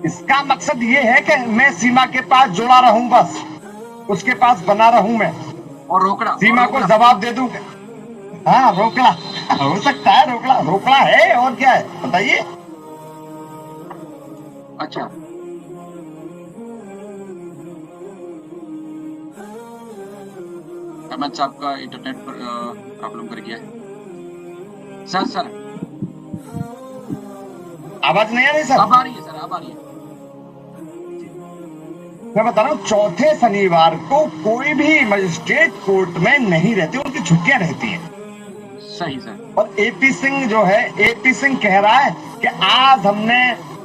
इसका मकसद ये है कि मैं सीमा के पास जुड़ा रहूं, बस उसके पास बना रहूं मैं, और रोकड़ा सीमा को जवाब दे दूं। हाँ, रोकड़ा हो सकता है, रोकड़ा रोकड़ा है, और क्या है बताइए। अच्छा, अहमद साहब का इंटरनेट पर प्रॉब्लम कर गया है। सर आवाज नहीं आ रही सर? अब आ रही है सर, अब आ रही है। मैं बता रहा हूँ, चौथे शनिवार को कोई भी मजिस्ट्रेट कोर्ट में नहीं रहते, उनकी छुट्टियां रहती हैं। सही सर। और एपी सिंह जो है, एपी सिंह कह रहा है कि आज हमने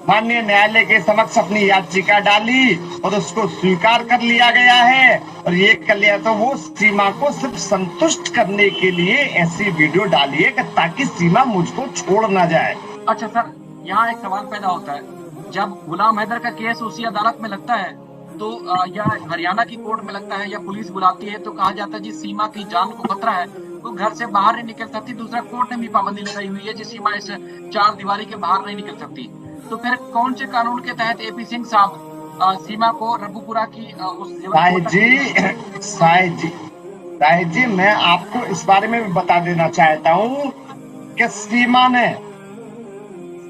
माननीय न्यायालय के समक्ष अपनी याचिका डाली और उसको स्वीकार कर लिया गया है, और ये कर लिया, तो वो सीमा को सिर्फ संतुष्ट करने के लिए ऐसी वीडियो डाली है कि ताकि सीमा मुझको छोड़ ना जाए। अच्छा सर, यहाँ एक सवाल पैदा होता है, जब गुलाम हैदर का केस उसी अदालत में लगता है तो या हरियाणा की कोर्ट में लगता है या पुलिस बुलाती है तो कहा जाता है जी सीमा की जान को खतरा है, तो घर से बाहर नहीं निकल सकती। दूसरा, कोर्ट ने भी पाबंदी लगाई हुई है जी सीमा इस चार दीवारी के बाहर नहीं निकल सकती। तो फिर कौन से कानून के तहत एपी सिंह साहब सीमा को रघुपुरा की उस साहिब जी, मैं आपको इस बारे में भी बता देना चाहता हूँ कि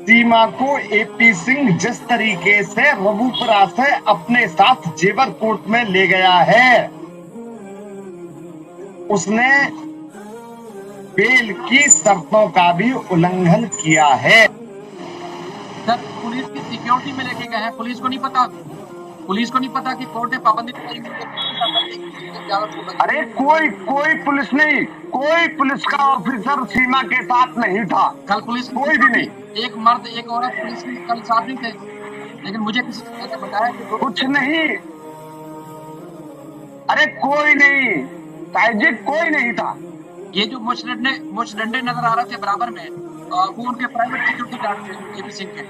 सीमा को एपी सिंह जिस तरीके से रघुपुरा से अपने साथ जेवर कोर्ट में ले गया है, उसने बेल की शर्तों का भी उल्लंघन किया है। सर, पुलिस की सिक्योरिटी में लेके गए हैं, पुलिस को नहीं पता कि कोर्ट ने पाबंदी लगाई हुई है। अरे कोई पुलिस नहीं, कोई पुलिस का ऑफिसर सीमा के साथ नहीं था, कल पुलिस कोई भी नहीं। एक मर्द एक औरत पुलिस में कल साथ नहीं थे, लेकिन मुझे किसी ने बताया कि कुछ नहीं, अरे कोई नहीं साहिब जी, कोई नहीं था। ये जो मुछ डंडे नजर आ रहे थे बराबर में, वो उनके प्राइवेट सिक्योरिटी गार्ड थे एपी सिंह के।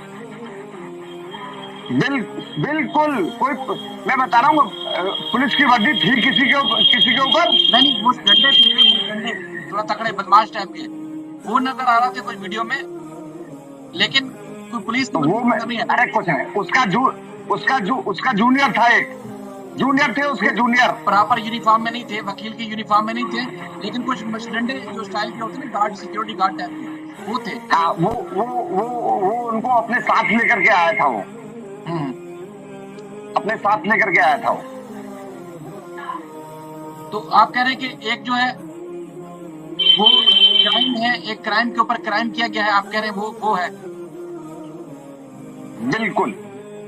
बिल्कुल, कोई, मैं बता रहा हूँ, पुलिस की वर्दी थी किसी के ऊपर नहीं, मुछ डंडे थोड़ा तकड़े बदमाश टाइप के, वो नजर आ रहे थे कुछ वीडियो में, लेकिन कोई पुलिस तो वो नहीं है। अरे कुछ नहीं, उसका जूनियर था, एक जूनियर थे उसके, जूनियर प्रॉपर यूनिफॉर्म में नहीं थे, वकील की यूनिफॉर्म में नहीं थे, लेकिन कुछ डंडे जो स्टाइल के होते हैं गार्ड, सिक्योरिटी गार्ड टाइप के वो थे। हाँ, वो उनको अपने साथ लेकर के आया था, वो अपने साथ लेकर के आया था वो। तो आप कह रहे हैं कि एक जो है वो क्राइम है, एक क्राइम के ऊपर क्राइम किया गया है, आप कह रहे हैं वो है? बिल्कुल,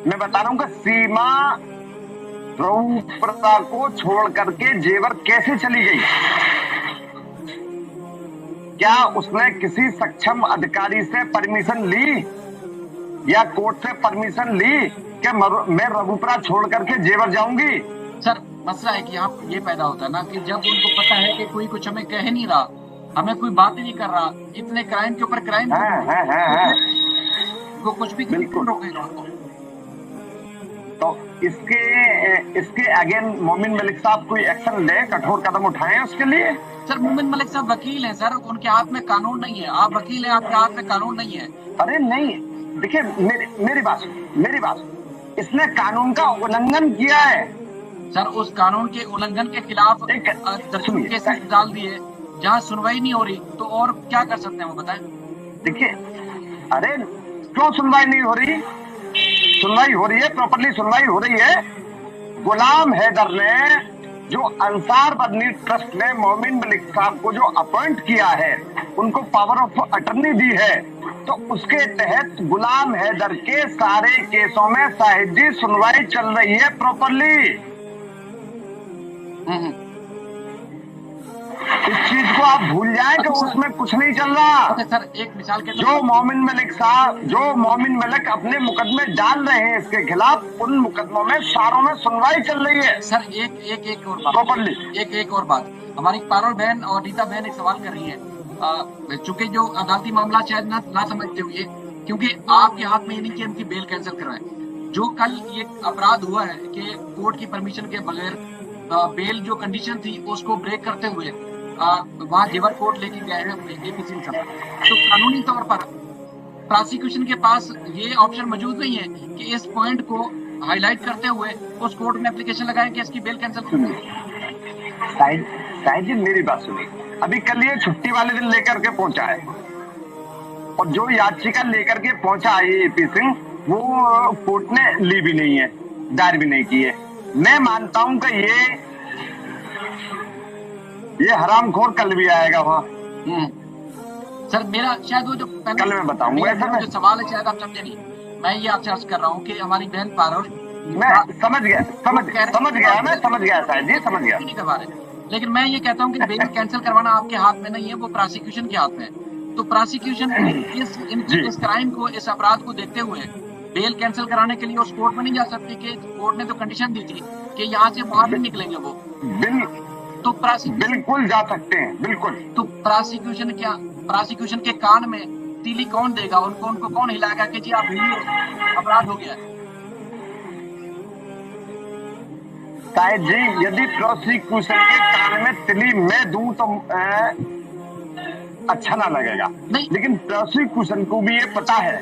मैं बता रहा हूँ कि सीमा रघुपुरा को छोड़ करके जेवर कैसे चली गई। क्या उसने किसी सक्षम अधिकारी से परमिशन ली या कोर्ट से परमिशन ली कि मैं रघुपुरा छोड़ करके जेवर जाऊंगी? सर, मसला है कि यहाँ ये पैदा होता है ना कि जब उनको पता है कि कोई कुछ हमें कह नहीं रहा, हमें कोई बात ही नहीं कर रहा, इतने क्राइम के ऊपर क्राइम, वो कुछ भी बिल्कुल रोकेगा उनको। तो इसके अगेन मोमिन मलिक साहब कोई एक्शन ले, कठोर कदम उठाएं उसके लिए। सर, मोमिन मलिक साहब वकील हैं सर, उनके हाथ में कानून नहीं है। आप वकील हैं, आपके हाथ में कानून नहीं है। अरे नहीं, देखिए मेरी बात, इसने कानून का उल्लंघन किया है सर। उस कानून के उल्लंघन के खिलाफ दर्जन केसेस डाल दिए, जहाँ सुनवाई नहीं हो रही, तो और क्या कर सकते हैं वो बताएं। देखिए, अरे क्यों सुनवाई नहीं हो रही? सुनवाई हो रही है, प्रॉपर्ली सुनवाई हो रही है। गुलाम हैदर ने जो अंसार बदनी ट्रस्ट ने मोमिन मलिक साहब को जो अपॉइंट किया है, उनको पावर ऑफ अटर्नी दी है, तो उसके तहत गुलाम हैदर के सारे केसों में साहिब जी सुनवाई चल रही है प्रॉपर्ली। इस चीज को आप भूल जाएं कि उसमें कुछ नहीं चल रहा। सर, एक मिसाल के जो मोमिन मलिक अपने मुकदमे डाल रहे हैं इसके खिलाफ, उन मुकदमों में सारों में सुनवाई चल रही है। सर, एक और बात प्रॉपर्ली, एक और बात, हमारी पारुल बहन और रीता बहन एक सवाल कर रही है, चूंकि जो अदालती मामला शायद ना समझते हुए, क्योंकि आपके हाथ में ये नहीं कि उनकी बेल कैंसिल करवाएं। जो कल ये अपराध हुआ है कि कोर्ट की परमिशन के बगैर बेल जो कंडीशन थी उसको ब्रेक करते हुए वहां जेवर कोर्ट लेके गए हैं एपी सिंह साहब, तो कानूनी तौर पर प्रोसिक्यूशन के पास ये ऑप्शन मौजूद नहीं है कि इस पॉइंट को हाईलाइट करते हुए उस कोर्ट में एप्लीकेशन लगाएं कि इसकी बेल कैंसिल करें। साहिद जी मेरी बात सुनिए, अभी कल ये छुट्टी वाले दिन लेकर के पहुंचा है, और जो याचिका लेकर के पहुंचा है ये एपी सिंह, वो कोर्ट ने ली भी नहीं है, दायर भी नहीं की है। मैं मानता हूं कि ये हरामखोर कल भी आएगा वहां। सर मेरा शायद वो जो कल मैं बताऊंगा, ऐसा जो सवाल है शायद आप समझे नहीं। मैं ये आपसे अर्ज कर रहा हूँ कि हमारी बहन पारुल, मैं समझ गया साहिब जी, समझ गया। नहीं करवा रहे, लेकिन मैं ये कहता हूँ कि बेल कैंसिल करवाना आपके हाथ में नहीं है, वो प्रोसिक्यूशन के हाथ में है। तो प्रोसिक्यूशन इस क्राइम को, इस अपराध को देखते हुए बेल कैंसिल कराने के लिए उस कोर्ट में नहीं जा सकती कि कोर्ट ने तो कंडीशन दी थी कि यहाँ से बाहर नहीं निकलेंगे वो। तो बिल्कुल जा सकते हैं, बिल्कुल। तो प्रोसिक्यूशन के कान में तीली कौन देगा उनको कौन हिलाएगा कि जी आप अपराध हो गया। साहिब जी यदि प्रोसिक्यूशन के कान में तिली मैं दूं तो अच्छा ना लगेगा, नहीं, लेकिन प्रोसिक्यूशन को भी ये पता है।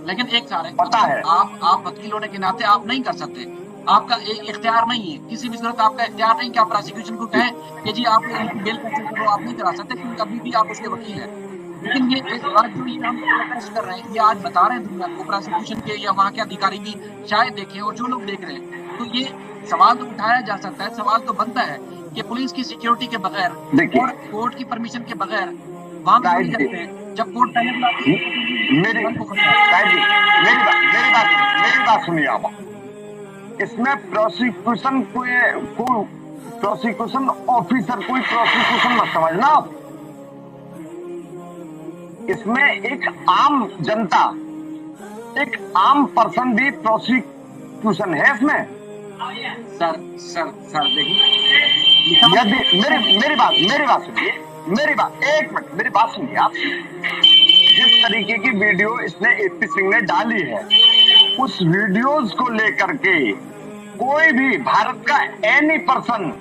लेकिन एक सारे पता है, आप वकील होने के नाते आप नहीं कर सकते, आपका एक इख्तियार नहीं है, किसी भी सूरत आपका इख्तियार नहीं कि आप प्रोसिक्यूशन को कहें कि जी आप बेल कैंसिल करो, आप नहीं करा सकते क्योंकि अभी भी आप उसके वकील हैं। लेकिन ये एक बात जो ये हम प्रोटेस्ट कर रहे हैं, ये आज बता रहे हैं दुनिया को, प्रोसिक्यूशन के या वहाँ के अधिकारी भी शायद देखें और जो लोग देख रहे हैं, तो ये सवाल तो उठाया जा सकता है, सवाल तो बनता है कि पुलिस की सिक्योरिटी के बगैर और कोर्ट की परमिशन के बगैर वहां नहीं करते हैं, जब कोर्ट पहले मेरी बात सुनिए आप। इसमें प्रोसिक्यूशन प्रोसिक्यूशन ऑफिसर कोई प्रोसिक्यूशन मत समझना आप, इसमें एक आम जनता, एक आम पर्सन भी प्रोसिक्यूशन है इसमें। सर देखिए, यदि मेरी बात सुनिए, एक मिनट मेरी बात सुनिए आप। जिस तरीके की वीडियो इसने एपी सिंह ने डाली है, उस वीडियोस को लेकर के कोई भी भारत का एनी पर्सन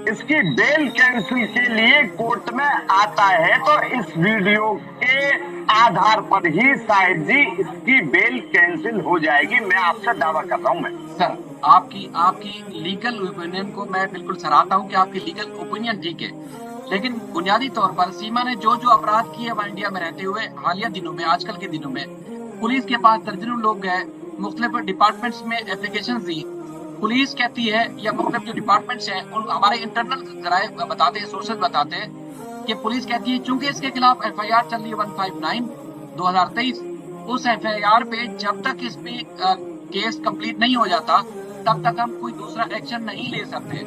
इसकी बेल कैंसिल के लिए कोर्ट में आता है तो इस वीडियो के आधार पर ही शायद जी इसकी बेल कैंसिल हो जाएगी। मैं आपसे दावा कर रहा हूं। मैं सर आपकी लीगल ओपिनियन को मैं बिल्कुल सराहता हूं कि आपकी लीगल ओपिनियन ठीक है, लेकिन बुनियादी तौर पर सीमा ने जो अपराध किए वह इंडिया में रहते हुए हालिया दिनों में, आजकल के दिनों में पुलिस के पास दर्जनों लोग गए, मुख्तलिफ डिपार्टमेंट्स में एप्लीकेशन दी, पुलिस कहती है या मुख्तलिफ जो डिपार्टमेंट्स हैं उन हमारे इंटरनल जराए बताते हैं, सोर्सेज बताते हैं कि पुलिस कहती है चूंकि इसके खिलाफ FIR चल रही है 159 2023, उस FIR पे जब तक इस पे केस कंप्लीट नहीं हो जाता तब तक हम कोई दूसरा एक्शन नहीं ले सकते।